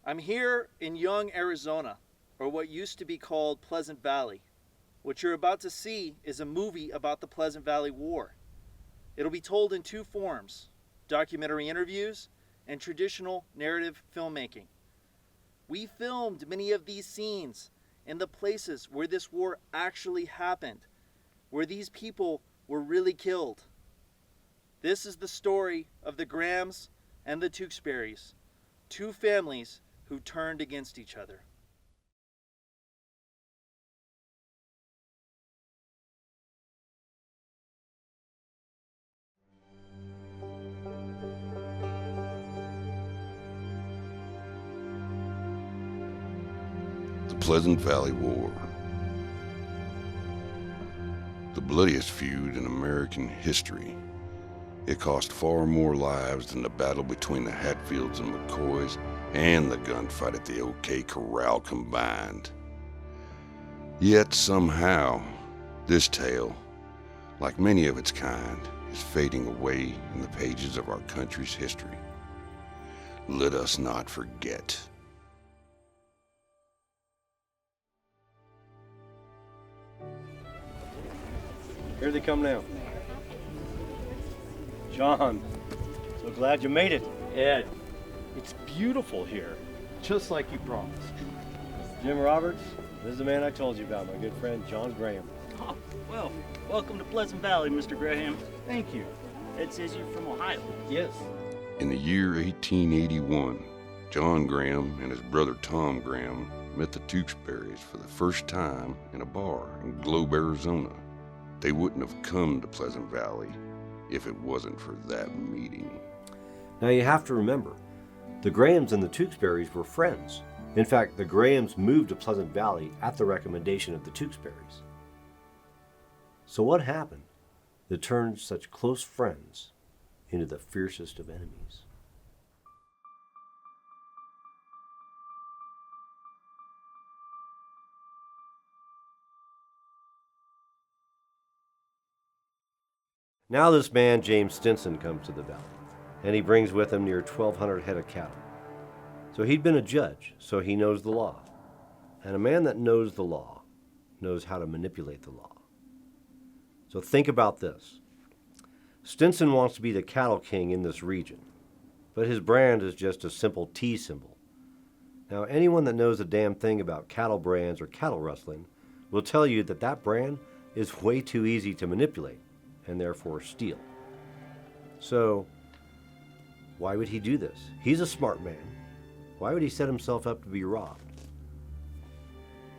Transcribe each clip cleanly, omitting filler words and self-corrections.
I'm here in Young, Arizona, or what used to be called Pleasant Valley. What you're about to see is a movie about the Pleasant Valley War. It'll be told in two forms: documentary interviews and traditional narrative filmmaking. We filmed many of these scenes in the places where this war actually happened, where these people were really killed. This is the story of the Grahams and the Tewksburys, two families who turned against each other. The Pleasant Valley War. The bloodiest feud in American history. It cost far more lives than the battle between the Hatfields and McCoys and the gunfight at the OK Corral combined. Yet somehow, this tale, like many of its kind, is fading away in the pages of our country's history. Let us not forget. Here they come now. John, so glad you made it. Ed, it's beautiful here, just like you promised. Jim Roberts, this is the man I told you about, my good friend John Graham. Oh, well, welcome to Pleasant Valley, Mr. Graham. Thank you. Ed says you're from Ohio. Yes. In the year 1881, John Graham and his brother Tom Graham met the Tewksburys for the first time in a bar in Globe, Arizona. They wouldn't have come to Pleasant Valley if it wasn't for that meeting. Now you have to remember, the Grahams and the Tewksburys were friends. In fact, the Grahams moved to Pleasant Valley at the recommendation of the Tewksburys. So what happened that turned such close friends into the fiercest of enemies? Now this man, James Stinson, comes to the valley, and he brings with him near 1,200 head of cattle. So he'd been a judge, so he knows the law. And a man that knows the law knows how to manipulate the law. So think about this. Stinson wants to be the cattle king in this region, but his brand is just a simple T symbol. Now anyone that knows a damn thing about cattle brands or cattle rustling will tell you that that brand is way too easy to manipulate and therefore steal. So, why would he do this? He's a smart man. Why would he set himself up to be robbed?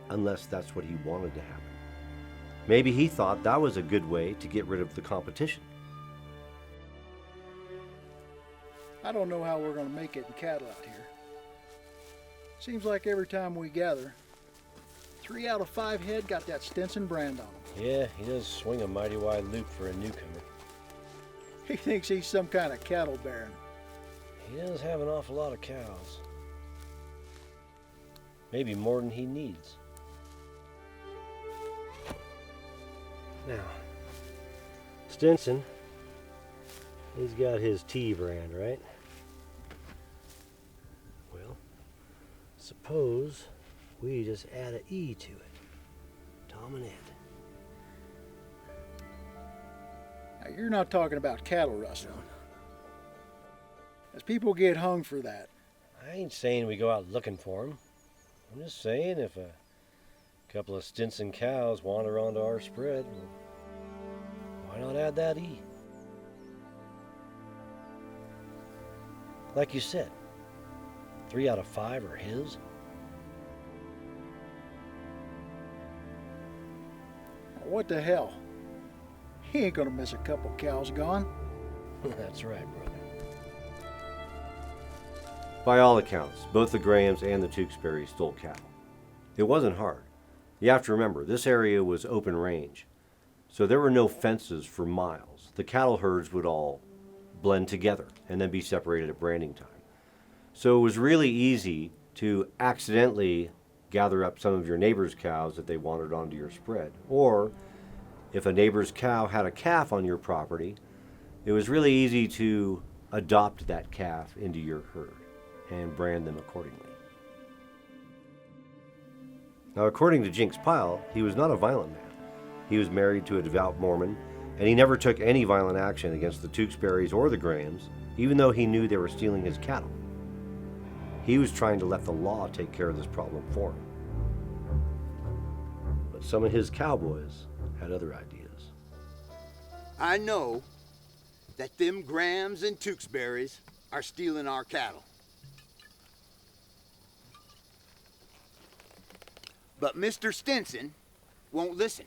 Unless that's what he wanted to happen. Maybe he thought that was a good way to get rid of the competition. I don't know how we're going to make it in cattle out here. Seems like every time we gather, 3 out of 5 head got that Stinson brand on them. Yeah, he does swing a mighty wide loop for a newcomer. He thinks he's some kind of cattle baron. He does have an awful lot of cows. Maybe more than he needs. Now, Stinson, he's got his T brand, right? Well, suppose we just add an E to it. Tom and Ed. Now, you're not talking about cattle rustling. As people get hung for that. I ain't saying we go out looking for him. I'm just saying if a couple of Stinson cows wander onto our spread, why not add that E? Like you said, 3 out of 5 are his. What the hell? He ain't gonna miss a couple cows gone. That's right, brother. By all accounts, both the Grahams and the Tewksburys stole cattle. It wasn't hard. You have to remember, this area was open range, so there were no fences for miles. The cattle herds would all blend together and then be separated at branding time. So it was really easy to accidentally gather up some of your neighbor's cows if they wandered onto your spread. Or if a neighbor's cow had a calf on your property, it was really easy to adopt that calf into your herd and brand them accordingly. Now, according to Jinx Pyle, he was not a violent man. He was married to a devout Mormon, and he never took any violent action against the Tewksbury's or the Grahams, even though he knew they were stealing his cattle. He was trying to let the law take care of this problem for him. But some of his cowboys had other ideas. I know that them Grahams and Tewksburys are stealing our cattle. But Mr. Stinson won't listen.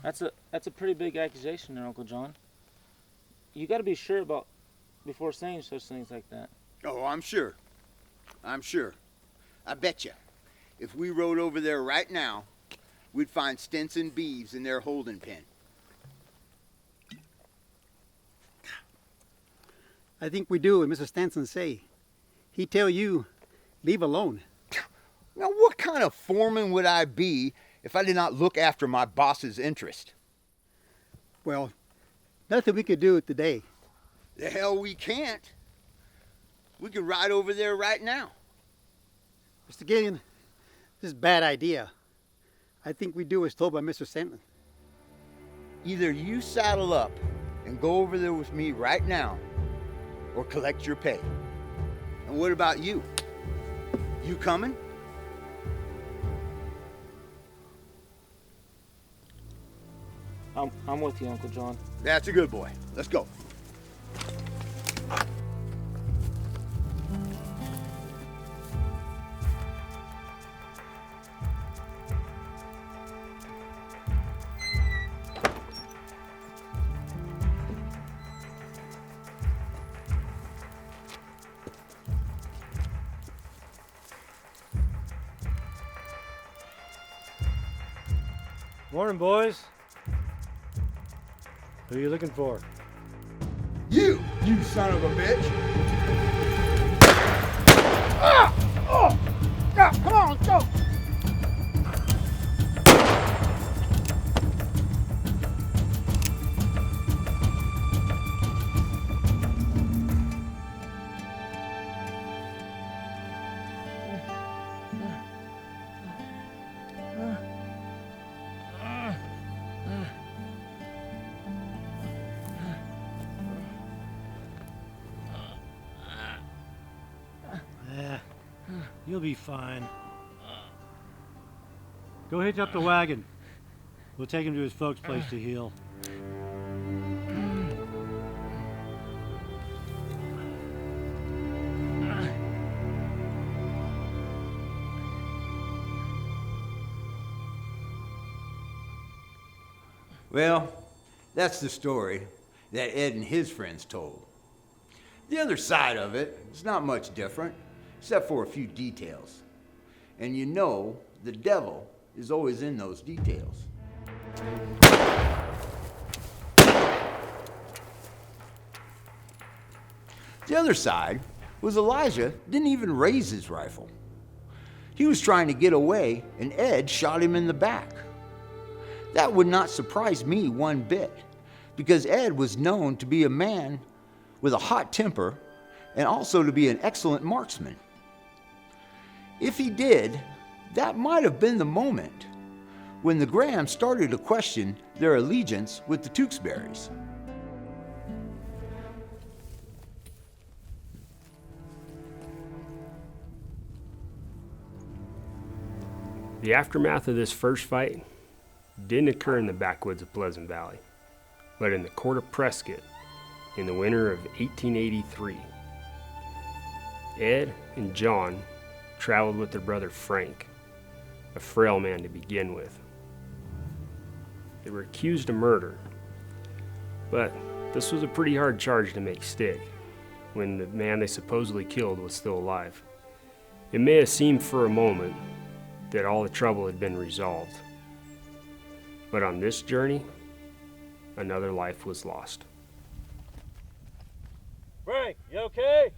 That's a pretty big accusation there, Uncle John. You got to be sure about before saying such things like that. Oh, I'm sure. I'm sure. I bet you, if we rode over there right now, we'd find Stinson beeves in their holding pen. I think we do what Mr. Stanson say. He tell you, leave alone. Now, what kind of foreman would I be if I did not look after my boss's interest? Well, nothing we could do today. The hell we can't. We could ride over there right now. Mr. Gillian, this is a bad idea. I think we do as told by Mr. Stanton. Either you saddle up and go over there with me right now, or collect your pay. And what about you? You coming? I'm with you, Uncle John. That's a good boy. Let's go. Morning, boys. Who are you looking for? You son of a bitch! Come on, let's go. You'll be fine. Go hitch up the wagon. We'll take him to his folks' place to heal. Well, that's the story that Ed and his friends told. The other side of it is not much different, except for a few details. And you know, the devil is always in those details. The other side was Elijah didn't even raise his rifle. He was trying to get away, and Ed shot him in the back. That would not surprise me one bit, because Ed was known to be a man with a hot temper and also to be an excellent marksman. If he did, that might have been the moment when the Grahams started to question their allegiance with the Tewksburys. The aftermath of this first fight didn't occur in the backwoods of Pleasant Valley, but in the court of Prescott in the winter of 1883. Ed and John traveled with their brother Frank, a frail man to begin with. They were accused of murder, but this was a pretty hard charge to make stick when the man they supposedly killed was still alive. It may have seemed for a moment that all the trouble had been resolved, but on this journey, another life was lost. Frank, you okay?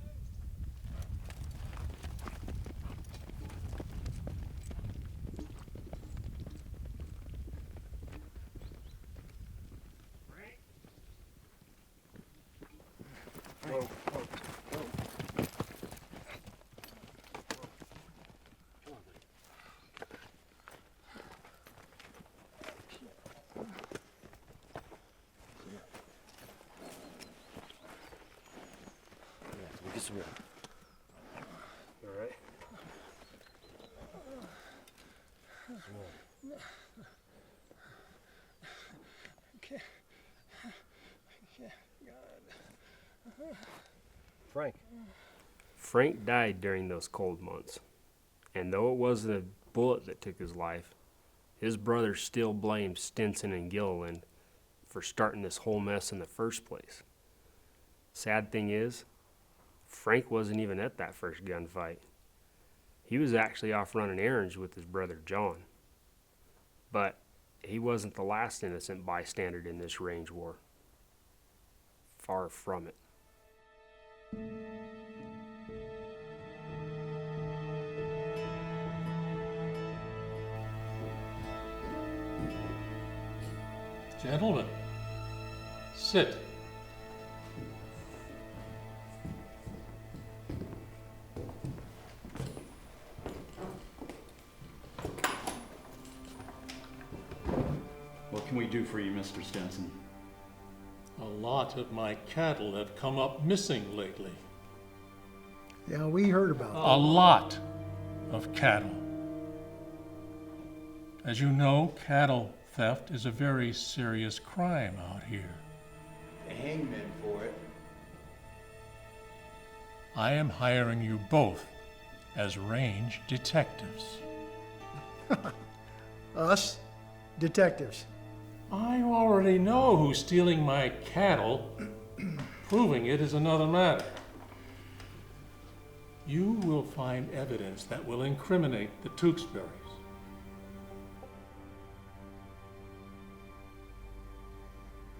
some more. All right. Some more. Okay. Frank. Frank died during those cold months, and though it wasn't a bullet that took his life, his brother still blamed Stinson and Gilliland for starting this whole mess in the first place. Sad thing is, Frank wasn't even at that first gunfight. He was actually off running errands with his brother John. But he wasn't the last innocent bystander in this range war. Far from it. Gentlemen, sit. What can we do for you, Mr. Stinson? A lot of my cattle have come up missing lately. Yeah, we heard about that. A lot of cattle. As you know, cattle theft is a very serious crime out here. The hangmen for it. I am hiring you both as range detectives. Us? Detectives. I already know who's stealing my cattle. Proving it is another matter. You will find evidence that will incriminate the Tewksburys.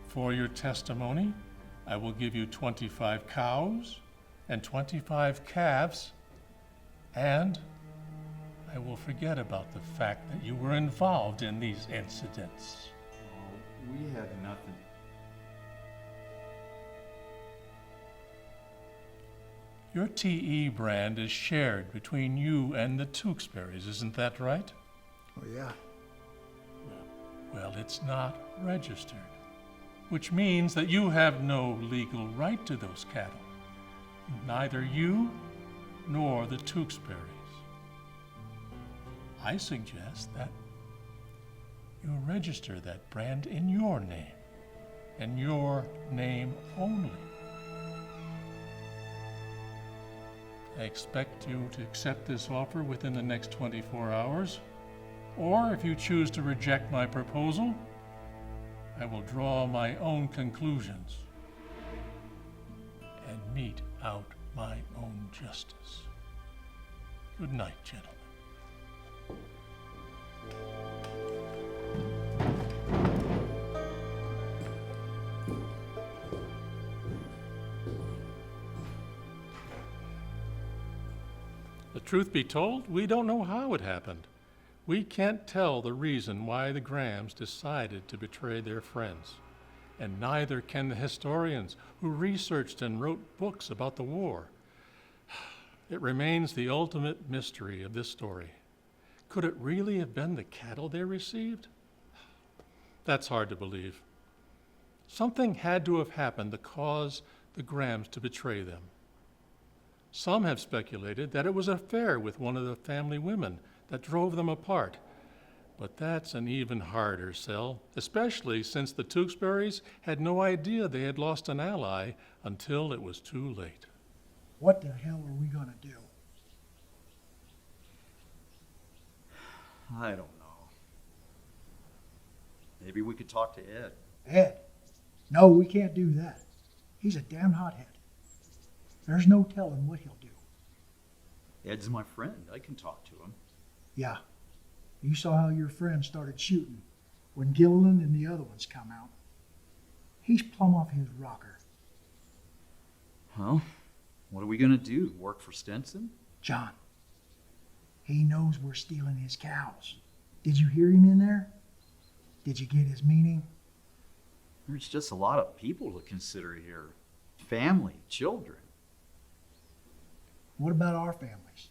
For your testimony, I will give you 25 cows and 25 calves, and I will forget about the fact that you were involved in these incidents. We had nothing. Your TE brand is shared between you and the Tewksburys, isn't that right? Oh, yeah. Well, it's not registered, which means that you have no legal right to those cattle. Neither you nor the Tewksburys. I suggest that you register that brand in your name, and your name only. I expect you to accept this offer within the next 24 hours, or if you choose to reject my proposal, I will draw my own conclusions and mete out my own justice. Good night, gentlemen. The truth be told, we don't know how it happened. We can't tell the reason why the Grahams decided to betray their friends, and neither can the historians who researched and wrote books about the war. It remains the ultimate mystery of this story. Could it really have been the cattle they received? That's hard to believe. Something had to have happened to cause the Grahams to betray them. Some have speculated that it was an affair with one of the family women that drove them apart. But that's an even harder sell, especially since the Tewksburys had no idea they had lost an ally until it was too late. What the hell are we gonna do? I don't know. Maybe we could talk to Ed. Ed? No, we can't do that. He's a damn hothead. There's no telling what he'll do. Ed's my friend. I can talk to him. Yeah. You saw how your friend started shooting when Gilliland and the other ones come out. He's plumb off his rocker. Well, what are we gonna do? Work for Stinson? John, he knows we're stealing his cows. Did you hear him in there? Did you get his meaning? There's just a lot of people to consider here. Family, children. What about our families?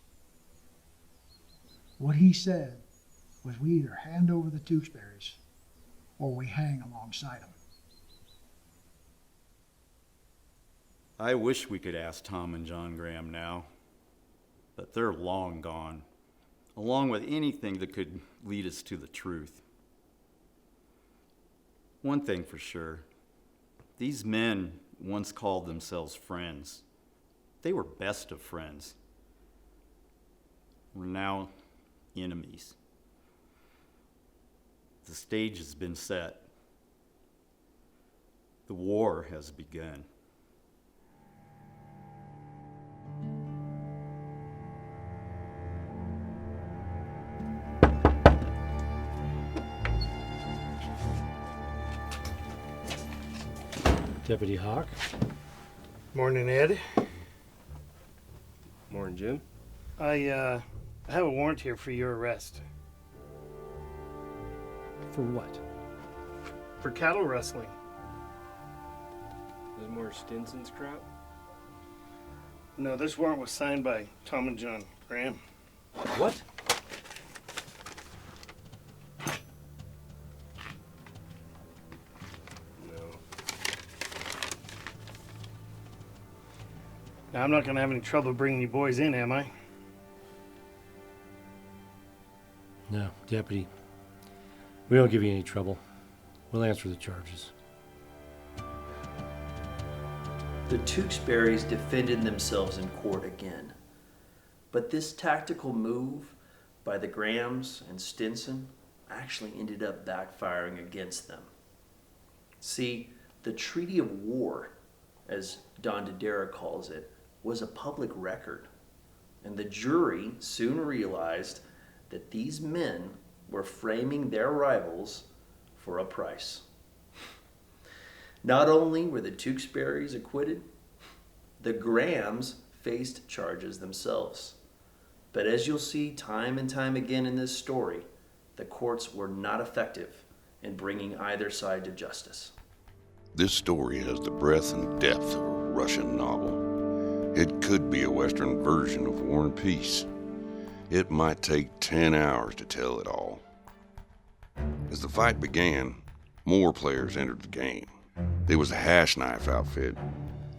What he said was we either hand over the Tewksburys or we hang alongside them. I wish we could ask Tom and John Graham now, but they're long gone, along with anything that could lead us to the truth. One thing for sure, these men once called themselves friends. They were best of friends. We're now enemies. The stage has been set. The war has begun. Deputy Hawk. Morning, Ed. Morning, Jim. I have a warrant here for your arrest. For what? For cattle rustling. There's more Stinson's crap? No, this warrant was signed by Tom and John Graham. What? No. Now, I'm not going to have any trouble bringing you boys in, am I? No, Deputy. We don't give you any trouble. We'll answer the charges. The Tewksbury's defended themselves in court again. But this tactical move by the Grahams and Stinson actually ended up backfiring against them. See, the Treaty of War, as Don Dodera calls it, was a public record. And the jury soon realized that these men were framing their rivals for a price. Not only were the Tewksburys acquitted, the Grahams faced charges themselves. But as you'll see time and time again in this story, the courts were not effective in bringing either side to justice. This story has the breadth and depth of a Russian novel. It could be a Western version of War and Peace. It might take 10 hours to tell it all. As the fight began, more players entered the game. There was a hash knife outfit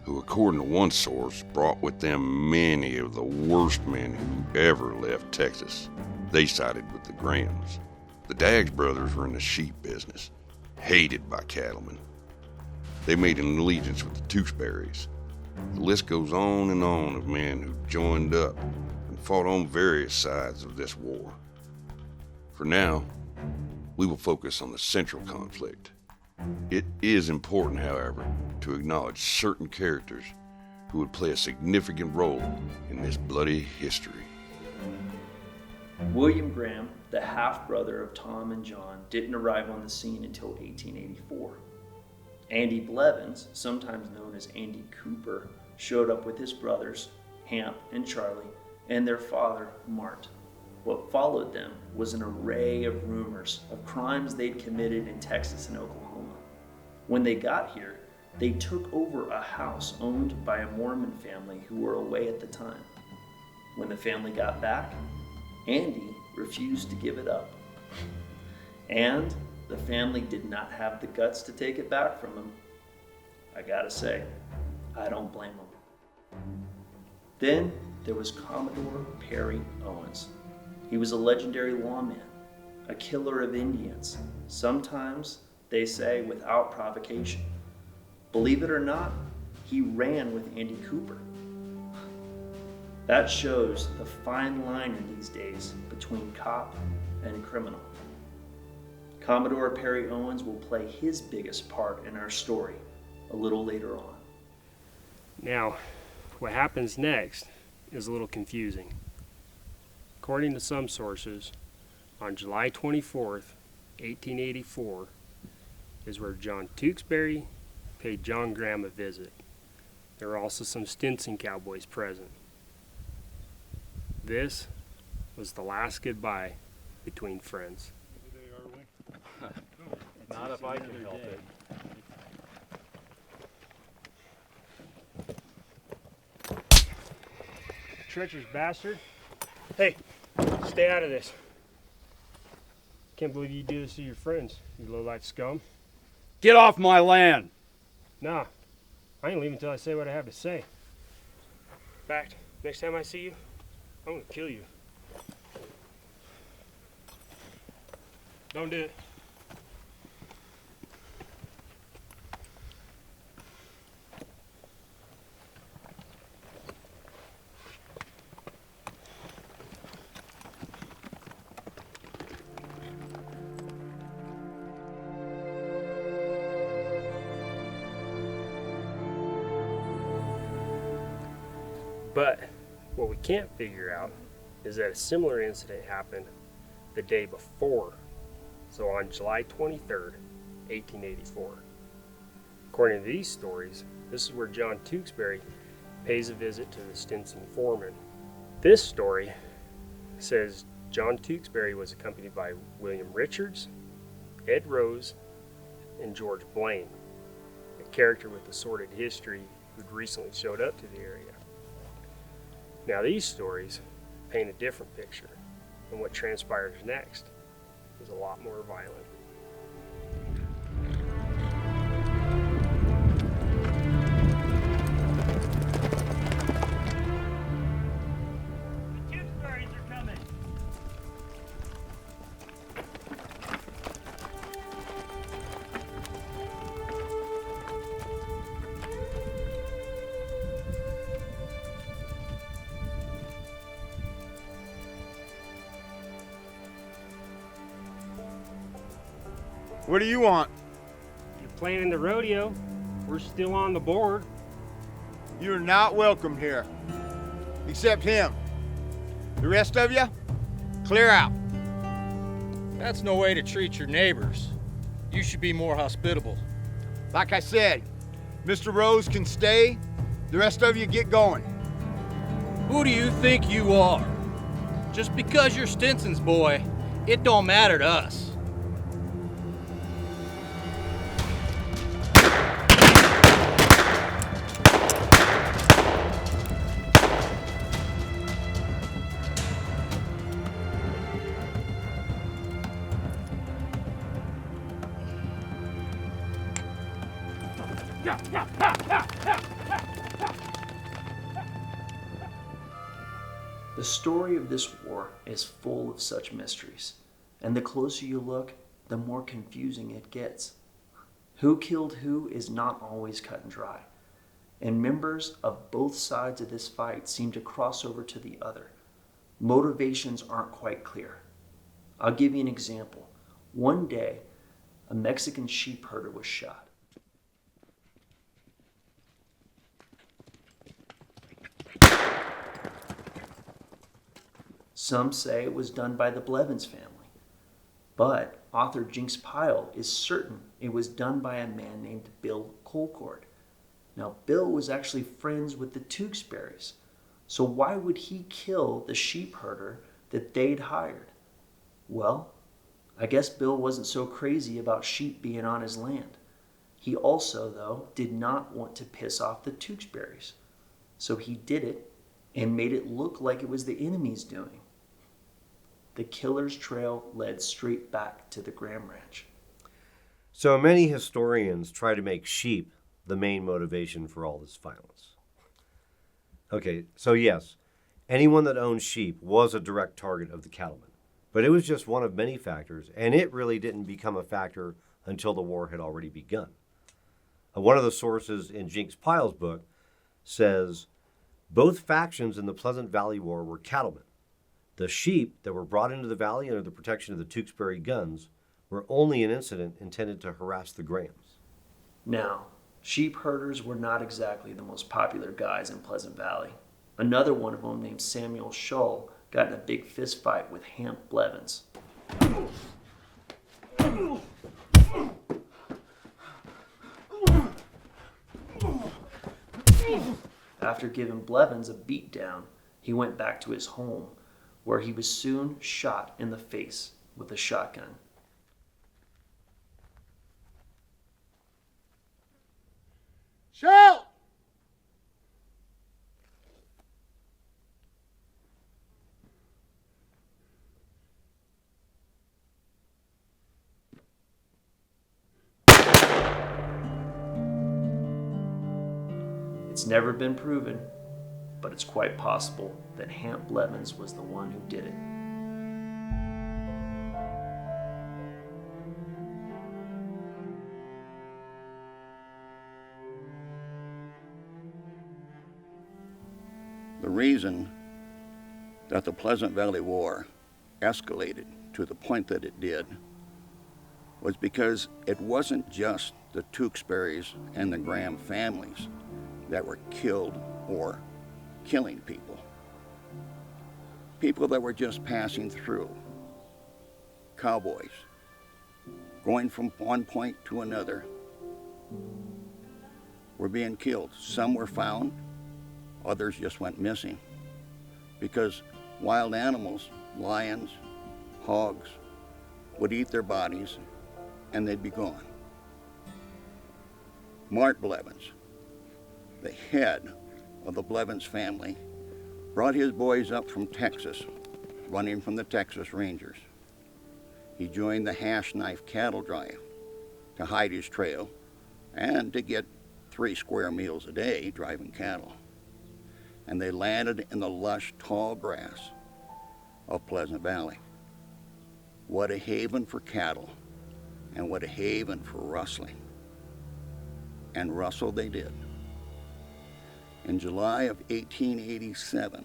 who, according to one source, brought with them many of the worst men who ever left Texas. They sided with the Grahams. The Daggs brothers were in the sheep business, hated by cattlemen. They made an allegiance with the Tewksburys. The list goes on and on of men who joined up and fought on various sides of this war. For now, we will focus on the central conflict. It is important, however, to acknowledge certain characters who would play a significant role in this bloody history. William Graham, the half-brother of Tom and John, didn't arrive on the scene until 1884. Andy Blevins, sometimes known as Andy Cooper, showed up with his brothers, Hamp and Charlie, and their father, Mart. What followed them was an array of rumors of crimes they'd committed in Texas and Oklahoma. When they got here, they took over a house owned by a Mormon family who were away at the time. When the family got back, Andy refused to give it up. And the family did not have the guts to take it back from him. I gotta say, I don't blame them. Then there was Commodore Perry Owens. He was a legendary lawman, a killer of Indians, sometimes, they say, without provocation. Believe it or not, he ran with Andy Cooper. That shows the fine line in these days between cop and criminal. Commodore Perry Owens will play his biggest part in our story a little later on. Now, what happens next is a little confusing. According to some sources, on July 24th, 1884, is where John Tewksbury paid John Graham a visit. There were also some Stinson cowboys present. This was the last goodbye between friends. Not if I can help it. Treacherous bastard. Hey, stay out of this. Can't believe you do this to your friends, you low-life scum. Get off my land! Nah, I ain't leaving until I say what I have to say. In fact, next time I see you, I'm gonna kill you. Don't do it. But what we can't figure out is that a similar incident happened the day before, so on July 23rd, 1884. According to these stories, this is where John Tewksbury pays a visit to the Stinson foreman. This story says John Tewksbury was accompanied by William Richards, Ed Rose, and George Blaine, a character with a sordid history who'd recently showed up to the area. Now these stories paint a different picture, and what transpires next is a lot more violent. The Tewksburys are coming. What do you want? You're planning the rodeo. We're still on the board. You're not welcome here. Except him. The rest of you, clear out. That's no way to treat your neighbors. You should be more hospitable. Like I said, Mr. Rose can stay. The rest of you get going. Who do you think you are? Just because you're Stinson's boy, it don't matter to us. The story of this war is full of such mysteries, and the closer you look, the more confusing it gets. Who killed who is not always cut and dry, and members of both sides of this fight seem to cross over to the other. Motivations aren't quite clear. I'll give you an example. One day, a Mexican sheep herder was shot. Some say it was done by the Blevins family, but author Jinx Pyle is certain it was done by a man named Bill Colcord. Now, Bill was actually friends with the Tewksburys, so why would he kill the sheep herder that they'd hired? Well, I guess Bill wasn't so crazy about sheep being on his land. He also, though, did not want to piss off the Tewksburys, so he did it and made it look like it was the enemy's doing. The killer's trail led straight back to the Graham Ranch. So many historians try to make sheep the main motivation for all this violence. Okay, so yes, anyone that owned sheep was a direct target of the cattlemen, but it was just one of many factors, and it really didn't become a factor until the war had already begun. One of the sources in Jinx Pyle's book says, both factions in the Pleasant Valley War were cattlemen. The sheep that were brought into the valley under the protection of the Tewksbury guns were only an incident intended to harass the Grahams. Now, sheep herders were not exactly the most popular guys in Pleasant Valley. Another one of them, named Samuel Shull, got in a big fist fight with Hamp Blevins. After giving Blevins a beatdown, he went back to his home, where he was soon shot in the face with a shotgun. Shout! It's never been proven, but it's quite possible that Hamp Blevins was the one who did it. The reason that the Pleasant Valley War escalated to the point that it did was because it wasn't just the Tewksbury's and the Graham families that were killed or killing people. People that were just passing through, cowboys, going from one point to another, were being killed. Some were found, others just went missing because wild animals, lions, hogs, would eat their bodies and they'd be gone. Mart Blevins, the head of the Blevins family, brought his boys up from Texas, running from the Texas Rangers. He joined the Hash Knife cattle drive to hide his trail and to get 3 square meals a day driving cattle. And they landed in the lush, tall grass of Pleasant Valley. What a haven for cattle, and what a haven for rustling. And rustle they did. In July of 1887,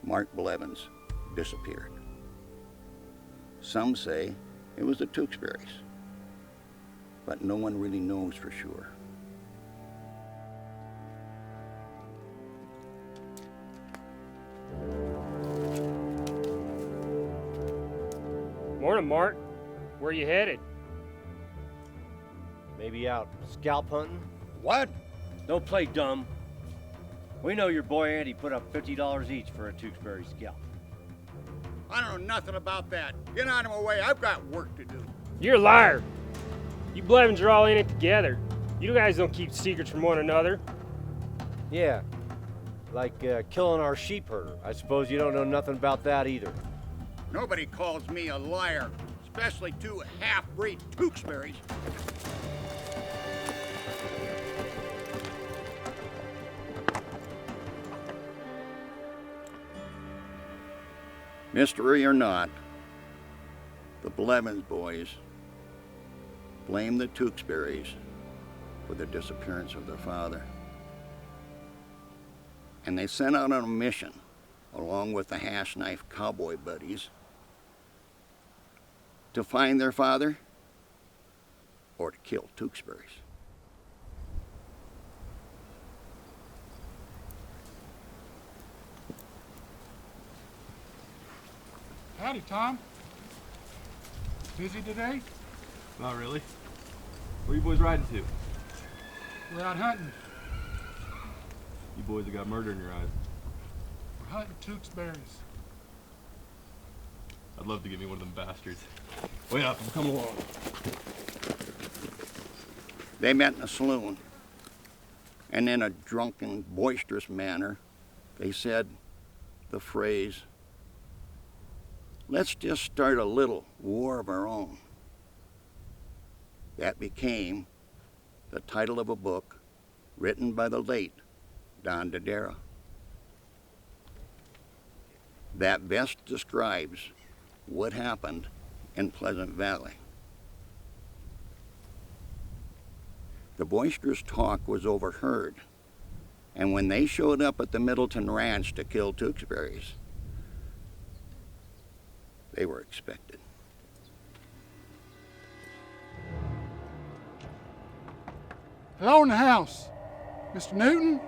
Mark Blevins disappeared. Some say it was the Tewksburys, but no one really knows for sure. Morning, Mart. Where you headed? Maybe out scalp hunting? What? Don't play dumb. We know your boy Andy put up $50 each for a Tewksbury scalp. I don't know nothing about that. Get out of my way. I've got work to do. You're a liar. You Blevins are all in it together. You guys don't keep secrets from one another. Yeah, like killing our sheep herder. I suppose you don't know nothing about that either. Nobody calls me a liar, especially 2 half-breed Tewksburys. Mystery or not, the Blevins boys blame the Tewksburys for the disappearance of their father. And they sent out on a mission, along with the Hash Knife cowboy buddies, to find their father or to kill Tewksburys. Howdy, Tom. Busy today? Not really. Where you boys riding to? We're out hunting. You boys have got murder in your eyes. We're hunting Tewksburys. I'd love to get me one of them bastards. Wait up, I'm coming along. They met in a saloon, and in a drunken, boisterous manner, they said the phrase, "Let's just start a little war of our own." That became the title of a book written by the late Don Dodera. That best describes what happened in Pleasant Valley. The boisterous talk was overheard, and when they showed up at the Middleton Ranch to kill Tewksburys, they were expected. Hello in the house. Mr. Newton?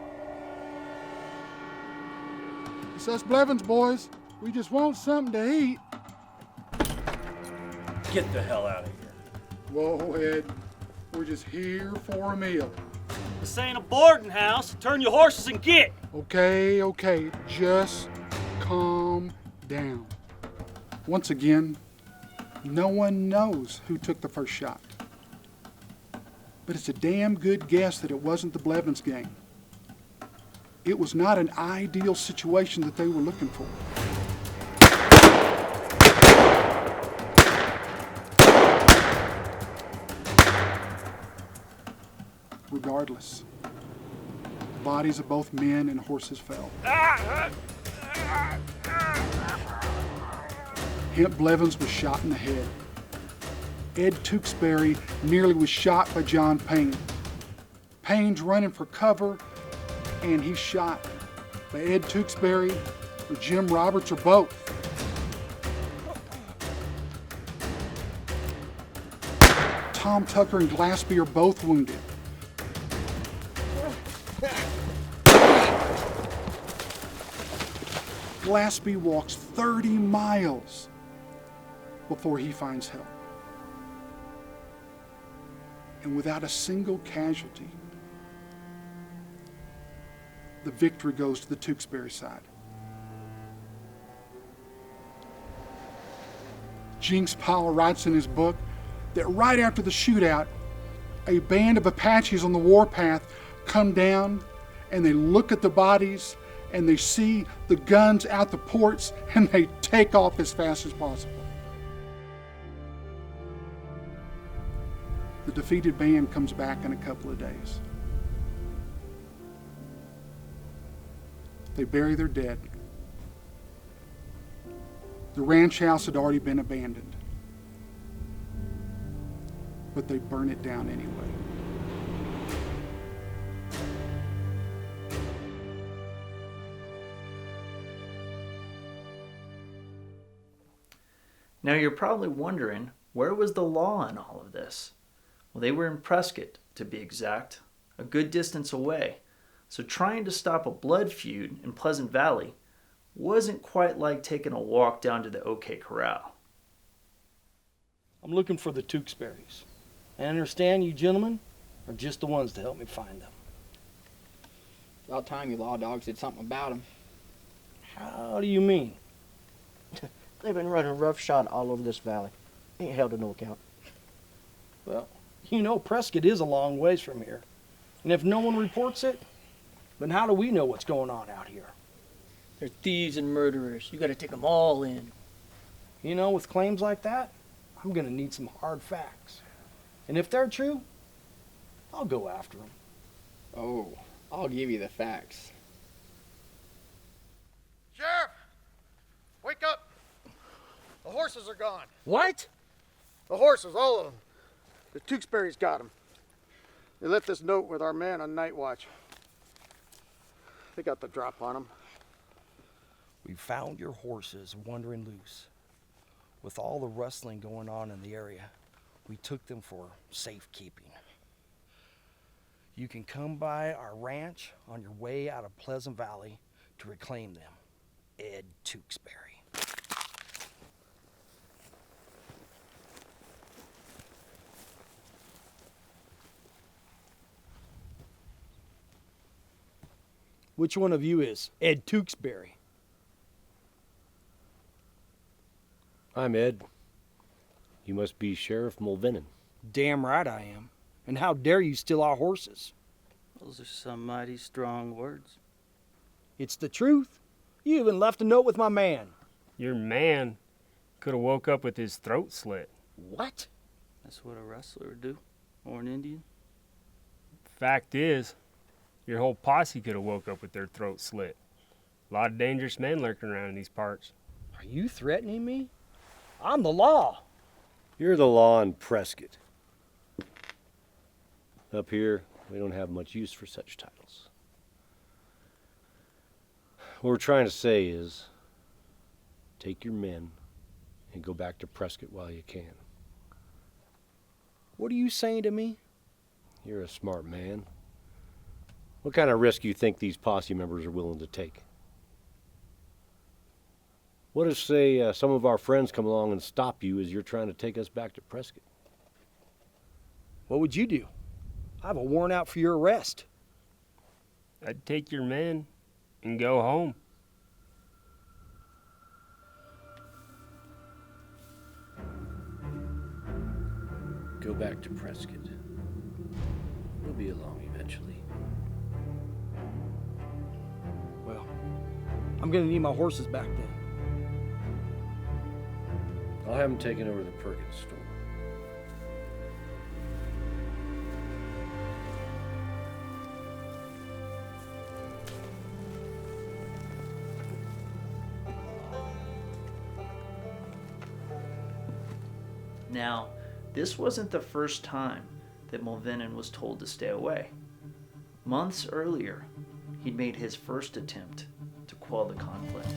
It's us Blevins boys. We just want something to eat. Get the hell out of here. Whoa, Ed. We're just here for a meal. This ain't a boarding house. Turn your horses and get. Okay. Just calm down. Once again, no one knows who took the first shot. But it's a damn good guess that it wasn't the Blevins gang. It was not an ideal situation that they were looking for. Regardless, bodies of both men and horses fell. Hemp Blevins was shot in the head. Ed Tewksbury nearly was shot by John Payne. Payne's running for cover, and he's shot by Ed Tewksbury or Jim Roberts or both. Tom Tucker and Glaspie are both wounded. Glaspie walks 30 miles before he finds help. And without a single casualty, the victory goes to the Tewksbury side. Jinx Powell writes in his book that right after the shootout, a band of Apaches on the warpath come down and they look at the bodies and they see the guns out the ports and they take off as fast as possible. The defeated band comes back in a couple of days. They bury their dead. The ranch house had already been abandoned, but they burn it down anyway. Now you're probably wondering, where was the law in all of this? Well, they were in Prescott, to be exact, a good distance away. So trying to stop a blood feud in Pleasant Valley wasn't quite like taking a walk down to the OK Corral. I'm looking for the Tewksburys. I understand you gentlemen are just the ones to help me find them. About time you law dogs did something about them. How do you mean? They've been running roughshod all over this valley. Ain't held to no account. Well, you know Prescott is a long ways from here. And if no one reports it, then how do we know what's going on out here? They're thieves and murderers. You gotta take them all in. You know, with claims like that, I'm gonna need some hard facts. And if they're true, I'll go after them. Oh, I'll give you the facts. Sheriff! Wake up! The horses are gone. What? The horses, all of them. The Tewksburys got them. They left this note with our man on night watch. They got the drop on them. We found your horses wandering loose. With all the rustling going on in the area, we took them for safekeeping. You can come by our ranch on your way out of Pleasant Valley to reclaim them. Ed Tewksbury. Which one of you is Ed Tewksbury? I'm Ed. You must be Sheriff Mulvinen. Damn right I am. And how dare you steal our horses? Those are some mighty strong words. It's the truth. You even left a note with my man. Your man could have woke up with his throat slit. What? That's what a rustler would do. Or an Indian. Fact is, your whole posse could have woke up with their throat slit. A lot of dangerous men lurking around in these parts. Are you threatening me? I'm the law. You're the law in Prescott. Up here, we don't have much use for such titles. What we're trying to say is, take your men and go back to Prescott while you can. What are you saying to me? You're a smart man. What kind of risk do you think these posse members are willing to take? What if, say, some of our friends come along and stop you as you're trying to take us back to Prescott? What would you do? I have a warrant out for your arrest. I'd take your men and go home. Go back to Prescott. We'll be along eventually. Well, I'm gonna need my horses back then. I'll have them taken over to the Perkins store. Now, this wasn't the first time that Mulvinen was told to stay away. Months earlier, he'd made his first attempt to quell the conflict.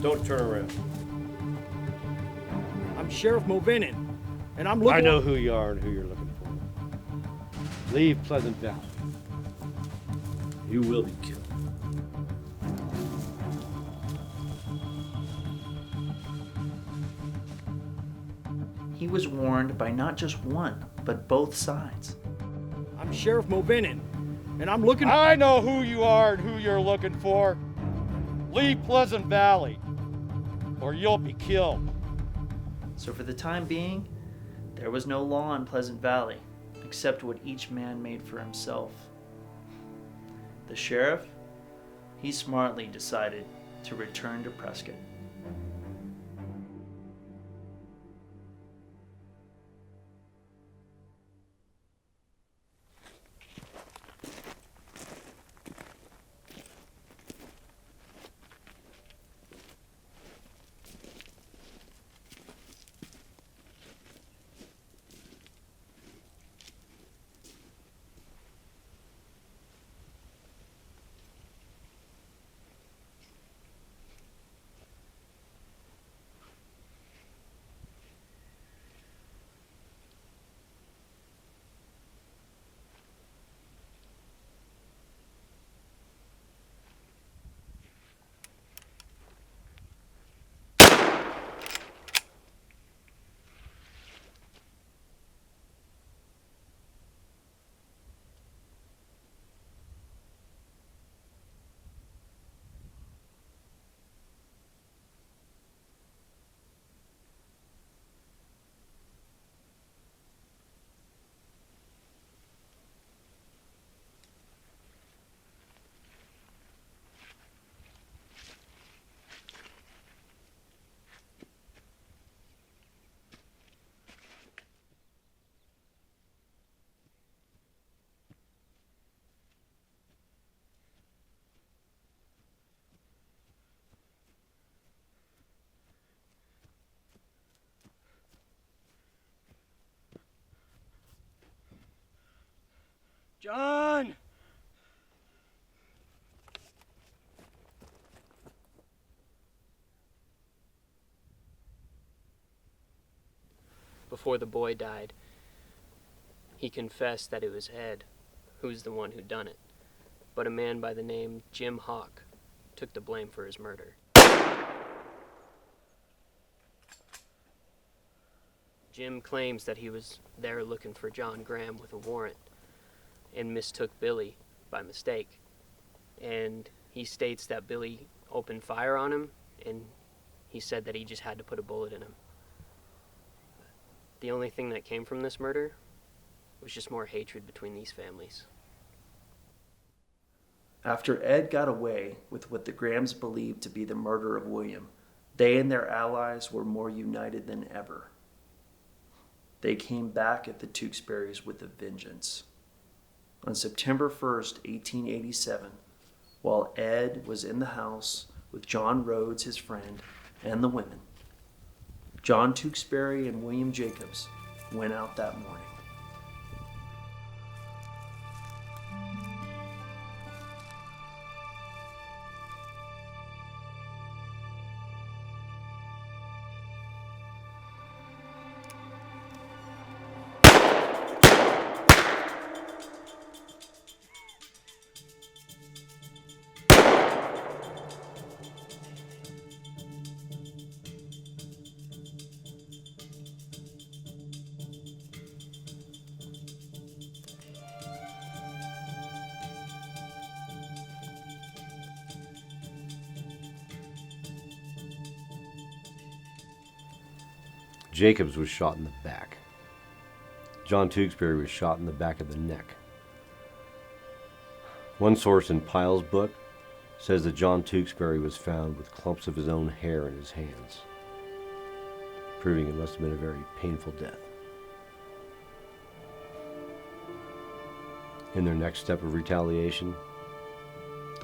Don't turn around. I'm Sheriff Mulvinen, and I'm looking. I know who you are and who you're looking for. Leave Pleasant Valley. You will be killed. He was warned by not just one, but both sides. I'm Sheriff Mulvinen, and I'm looking. I know who you are and who you're looking for. Leave Pleasant Valley, or you'll be killed. So for the time being, there was no law in Pleasant Valley, except what each man made for himself. The sheriff, he smartly decided to return to Prescott. John! Before the boy died, he confessed that it was Ed who's the one who done it, but a man by the name Jim Hawk took the blame for his murder. Jim claims that he was there looking for John Graham with a warrant and mistook Billy by mistake. And he states that Billy opened fire on him, and he said that he just had to put a bullet in him. The only thing that came from this murder was just more hatred between these families. After Ed got away with what the Grahams believed to be the murder of William, they and their allies were more united than ever. They came back at the Tewksburys with a vengeance. On September 1st, 1887, while Ed was in the house with John Rhodes, his friend, and the women, John Tewksbury and William Jacobs went out that morning. Jacobs was shot in the back. John Tewksbury was shot in the back of the neck. One source in Pyle's book says that John Tewksbury was found with clumps of his own hair in his hands, proving it must have been a very painful death. In their next step of retaliation,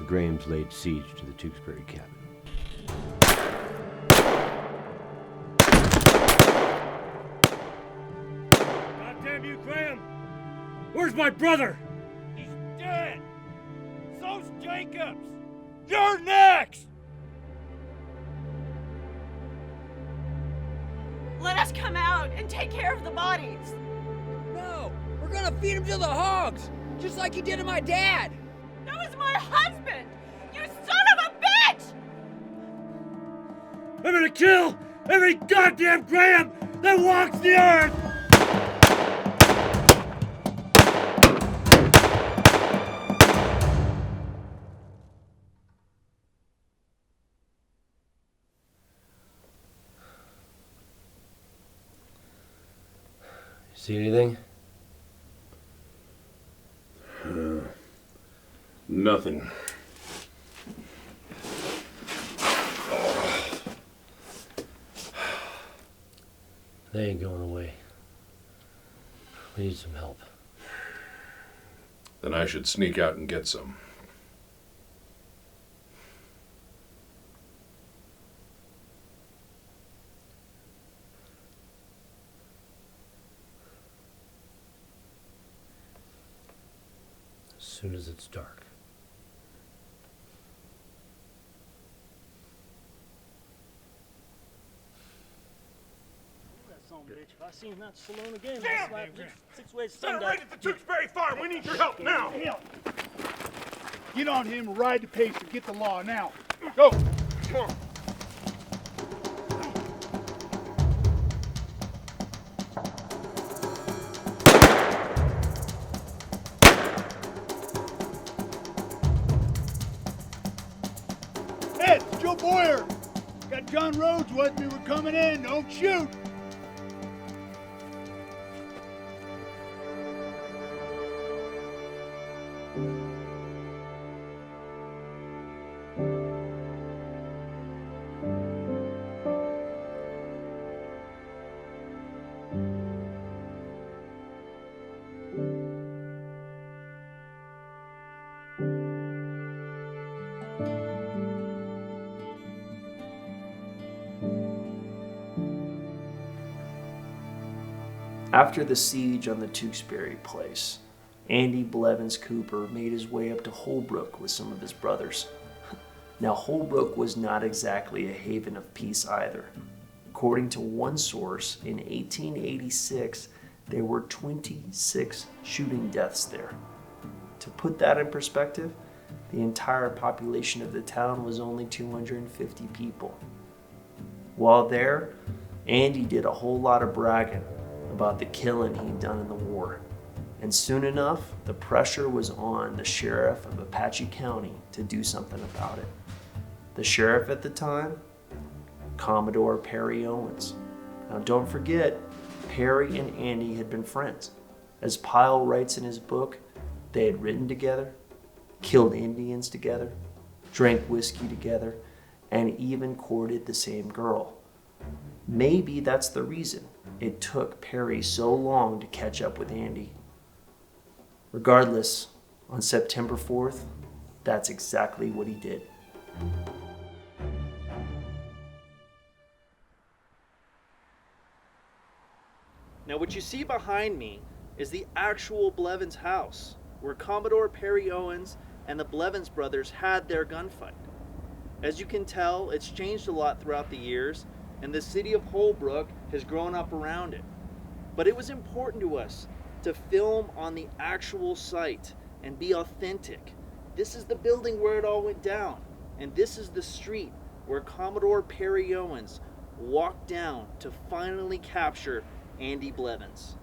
the Grahams laid siege to the Tewksbury cabin. God damn you, Graham! Where's my brother? He's dead! So's Jacobs! You're next! Let us come out and take care of the bodies. No! We're gonna feed him to the hogs! Just like you did to my dad! That was my husband! You son of a bitch! I'm gonna kill every goddamn Graham that walks the earth! See anything? Nothing. They ain't going away. We need some help. Then I should sneak out and get some. As soon as it's dark. If I seen that saloon again, Damn! I'll slap you 6 ways They're Sunday. right at the Tewksbury farm. We need your help now. Get on him and ride the pace and get the law now. Go! Come on. Ed, it's Joe Boyer. Got John Rhodes with me. We're coming in. Don't shoot. After the siege on the Tewksbury place, Andy Blevins Cooper made his way up to Holbrook with some of his brothers. Now, Holbrook was not exactly a haven of peace either. According to one source, in 1886, there were 26 shooting deaths there. To put that in perspective, the entire population of the town was only 250 people. While there, Andy did a whole lot of bragging about the killing he'd done in the war. And soon enough, the pressure was on the sheriff of Apache County to do something about it. The sheriff at the time? Commodore Perry Owens. Now don't forget, Perry and Andy had been friends. As Pyle writes in his book, they had ridden together, killed Indians together, drank whiskey together, and even courted the same girl. Maybe that's the reason it took Perry so long to catch up with Andy. Regardless, on September 4th, that's exactly what he did. Now what you see behind me is the actual Blevins house, where Commodore Perry Owens and the Blevins brothers had their gunfight. As you can tell, it's changed a lot throughout the years, and the city of Holbrook has grown up around it. But it was important to us to film on the actual site and be authentic. This is the building where it all went down, and this is the street where Commodore Perry Owens walked down to finally capture Andy Blevins.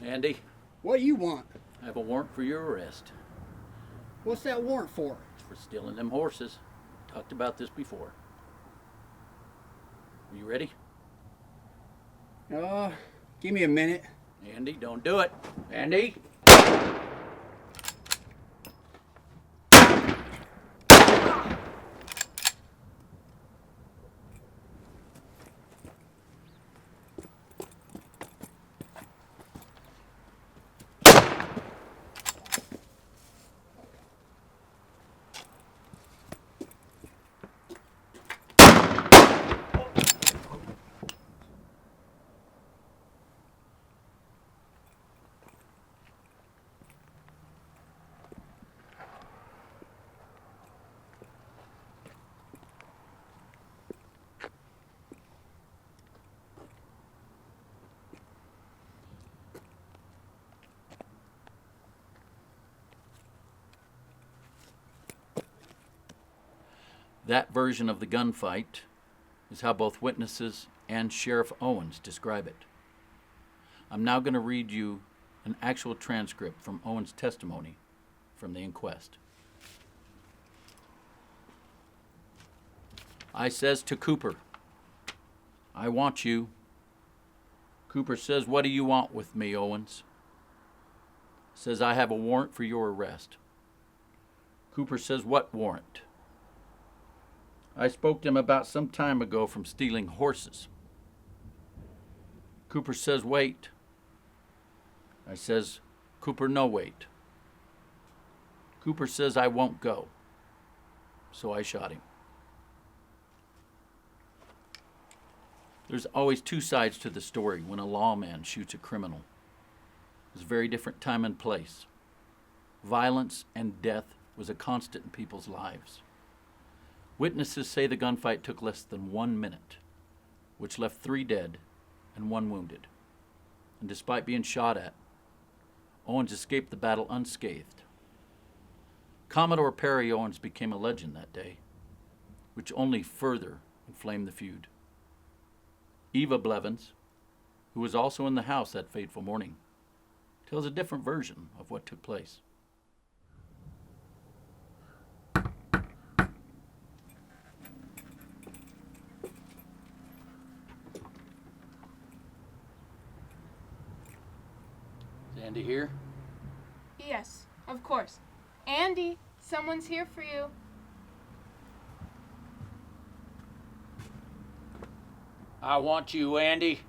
Andy, What you want? I have a warrant for your arrest. What's that warrant for? It's for stealing them horses. Talked about this before. Are you ready? Give me a minute. Andy, don't do it. Andy? That version of the gunfight is how both witnesses and Sheriff Owens describe it. I'm now going to read you an actual transcript from Owens' testimony from the inquest. I says to Cooper, I want you. Cooper says, what do you want with me, Owens? Says, I have a warrant for your arrest. Cooper says, what warrant? I spoke to him about some time ago from stealing horses. Cooper says, wait. I says, Cooper, no wait. Cooper says, I won't go. So I shot him. There's always two sides to the story when a lawman shoots a criminal. It's a very different time and place. Violence and death was a constant in people's lives. Witnesses say the gunfight took less than 1 minute, which left 3 dead and 1 wounded. And despite being shot at, Owens escaped the battle unscathed. Commodore Perry Owens became a legend that day, which only further inflamed the feud. Eva Blevins, who was also in the house that fateful morning, tells a different version of what took place. Is Andy here? Yes, of course. Andy, someone's here for you. I want you, Andy.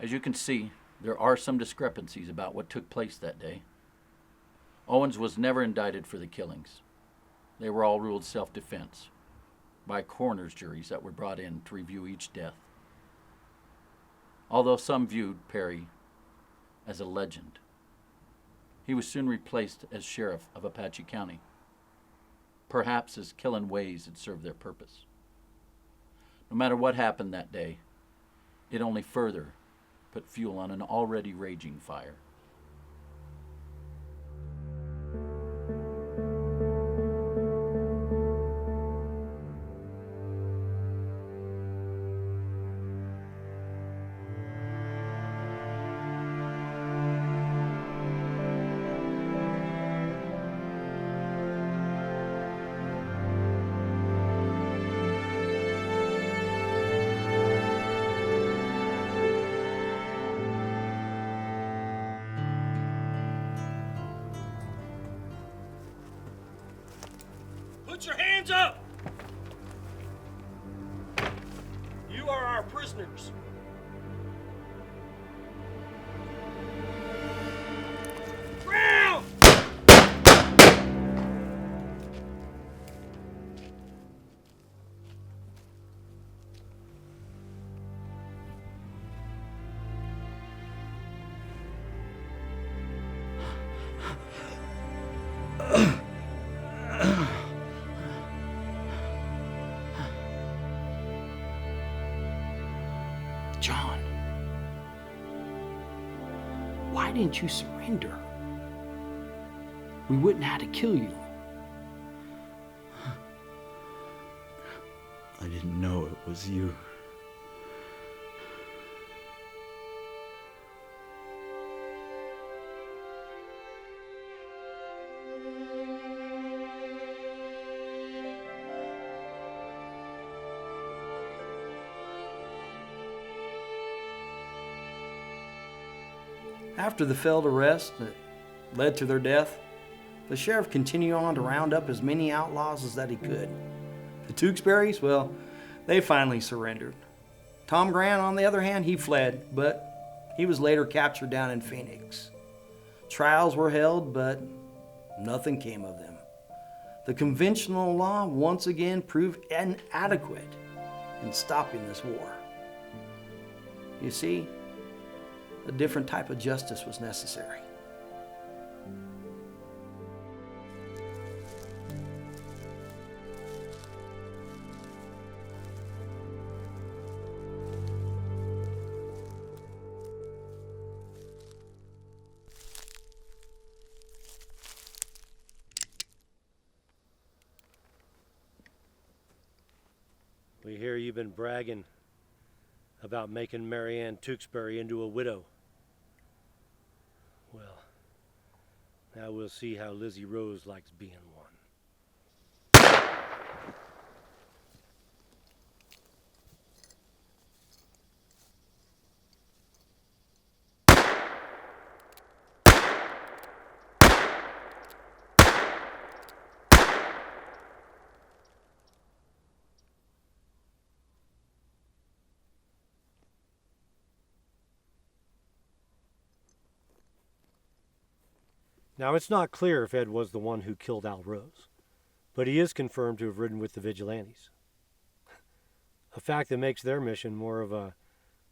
As you can see, there are some discrepancies about what took place that day. Owens was never indicted for the killings. They were all ruled self-defense by coroner's juries that were brought in to review each death. Although some viewed Perry as a legend, he was soon replaced as sheriff of Apache County. Perhaps his killing ways had served their purpose. No matter what happened that day, it only further put fuel on an already raging fire. Put your hands up! You are our prisoners. Ground! Why didn't you surrender? We wouldn't have to kill you. I didn't know it was you. After the failed arrest that led to their death, the sheriff continued on to round up as many outlaws as that he could. The Tewksburys, well, they finally surrendered. Tom Grant, on the other hand, he fled, but he was later captured down in Phoenix. Trials were held, but nothing came of them. The conventional law once again proved inadequate in stopping this war. You see, a different type of justice was necessary. We hear you've been bragging about making Marianne Tewksbury into a widow. Well, now we'll see how Lizzie Rose likes being one. Now, it's not clear if Ed was the one who killed Al Rose, but he is confirmed to have ridden with the vigilantes. A fact that makes their mission more of a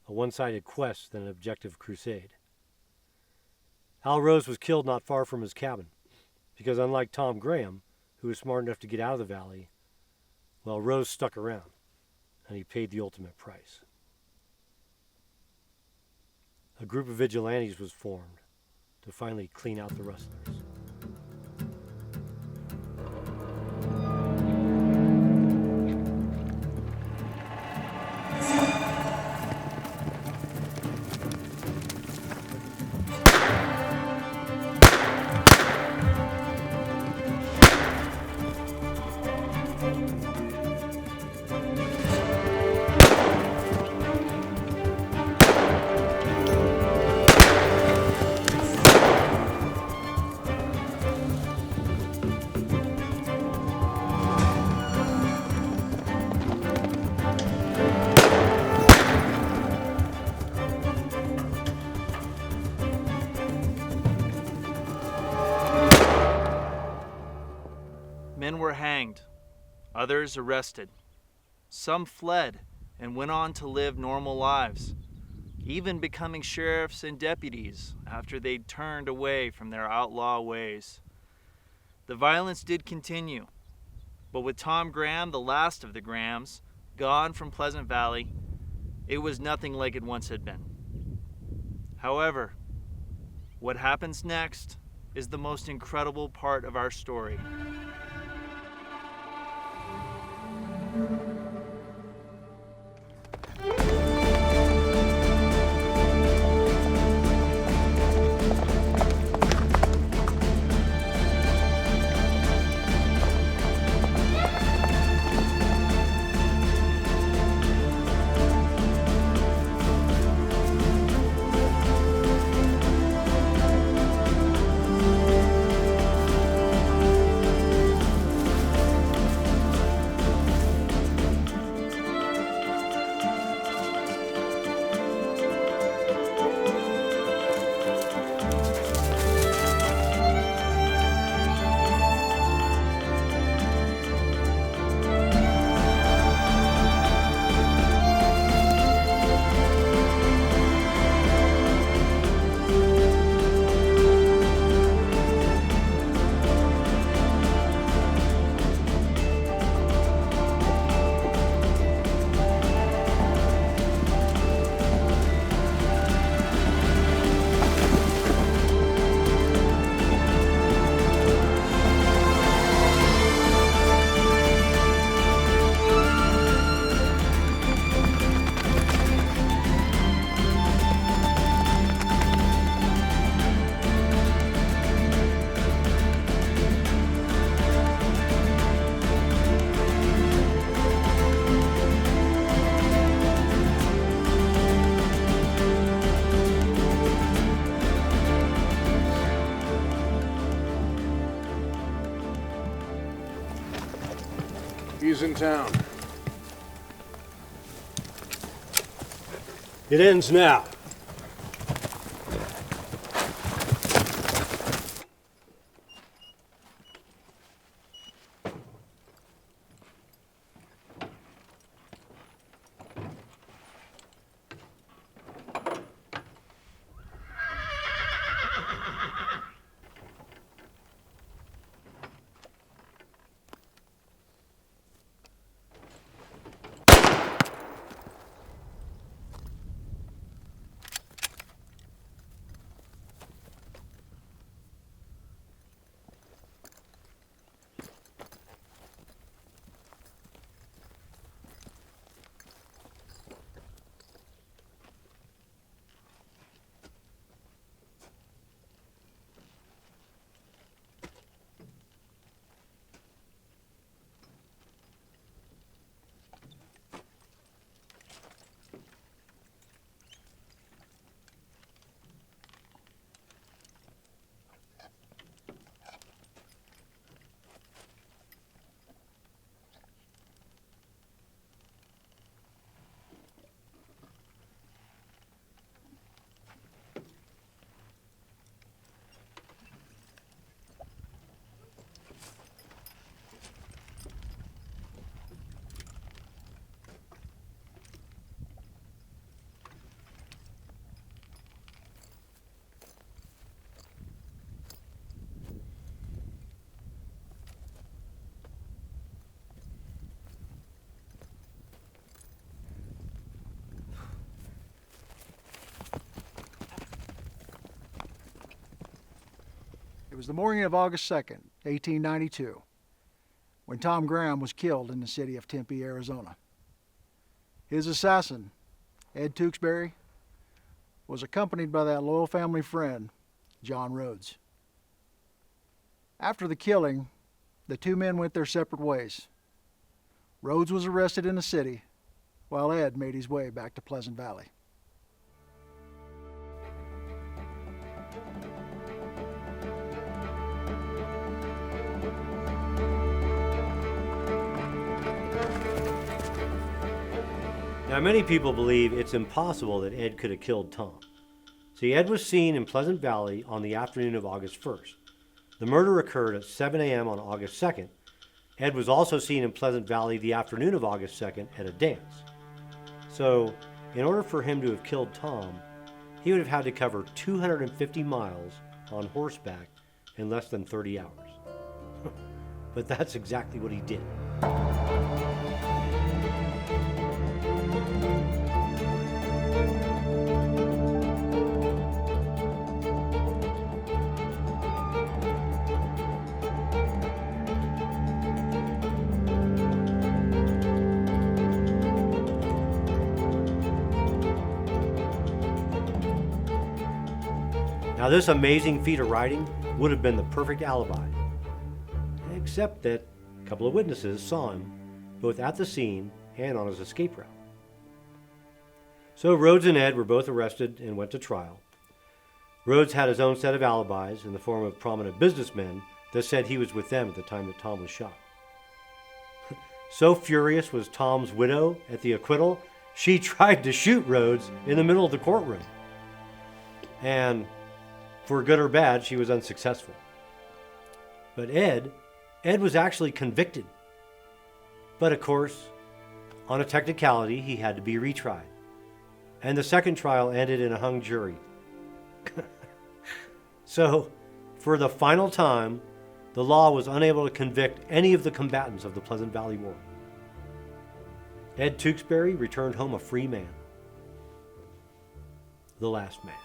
one-sided quest than an objective crusade. Al Rose was killed not far from his cabin, because unlike Tom Graham, who was smart enough to get out of the valley, well, Rose stuck around, and he paid the ultimate price. A group of vigilantes was formed to finally clean out the rustlers. Men were hanged, others arrested. Some fled and went on to live normal lives, even becoming sheriffs and deputies after they'd turned away from their outlaw ways. The violence did continue, but with Tom Graham, the last of the Grahams, gone from Pleasant Valley, it was nothing like it once had been. However, what happens next is the most incredible part of our story. Curfew's in town. It ends now. It was the morning of August 2nd, 1892, when Tom Graham was killed in the city of Tempe, Arizona. His assassin, Ed Tewksbury, was accompanied by that loyal family friend, John Rhodes. After the killing, the two men went their separate ways. Rhodes was arrested in the city, while Ed made his way back to Pleasant Valley. Now, many people believe it's impossible that Ed could have killed Tom. See, Ed was seen in Pleasant Valley on the afternoon of August 1st. The murder occurred at 7 a.m. on August 2nd. Ed was also seen in Pleasant Valley the afternoon of August 2nd at a dance. So, in order for him to have killed Tom, he would have had to cover 250 miles on horseback in less than 30 hours. But that's exactly what he did. Now, this amazing feat of riding would have been the perfect alibi, except that a couple of witnesses saw him both at the scene and on his escape route. So Rhodes and Ed were both arrested and went to trial. Rhodes had his own set of alibis in the form of prominent businessmen that said he was with them at the time that Tom was shot. So furious was Tom's widow at the acquittal, she tried to shoot Rhodes in the middle of the courtroom. And for good or bad, she was unsuccessful. But Ed was actually convicted. But of course, on a technicality, he had to be retried. And the second trial ended in a hung jury. So, for the final time, the law was unable to convict any of the combatants of the Pleasant Valley War. Ed Tewksbury returned home a free man. The last man.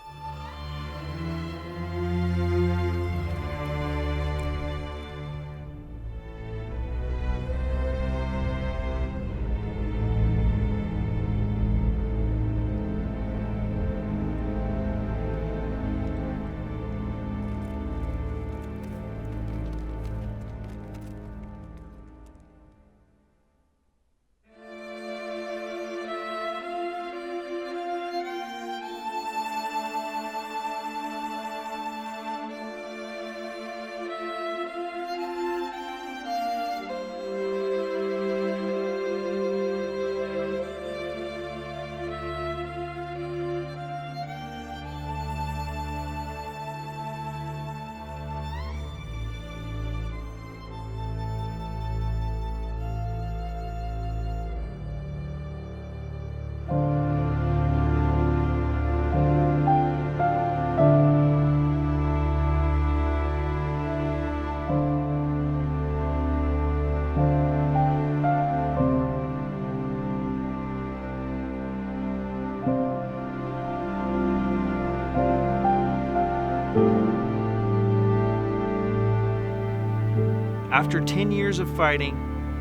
After 10 years of fighting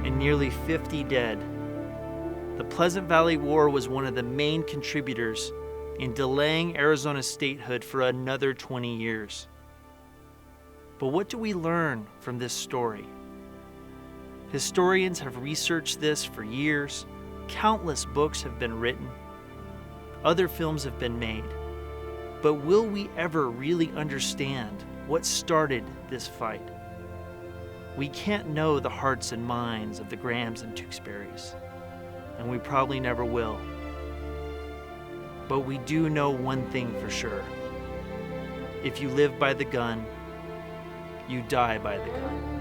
and nearly 50 dead, the Pleasant Valley War was one of the main contributors in delaying Arizona's statehood for another 20 years. But what do we learn from this story? Historians have researched this for years. Countless books have been written. Other films have been made. But will we ever really understand what started this fight? We can't know the hearts and minds of the Grahams and Tewksburys, and we probably never will. But we do know one thing for sure. If you live by the gun, you die by the gun.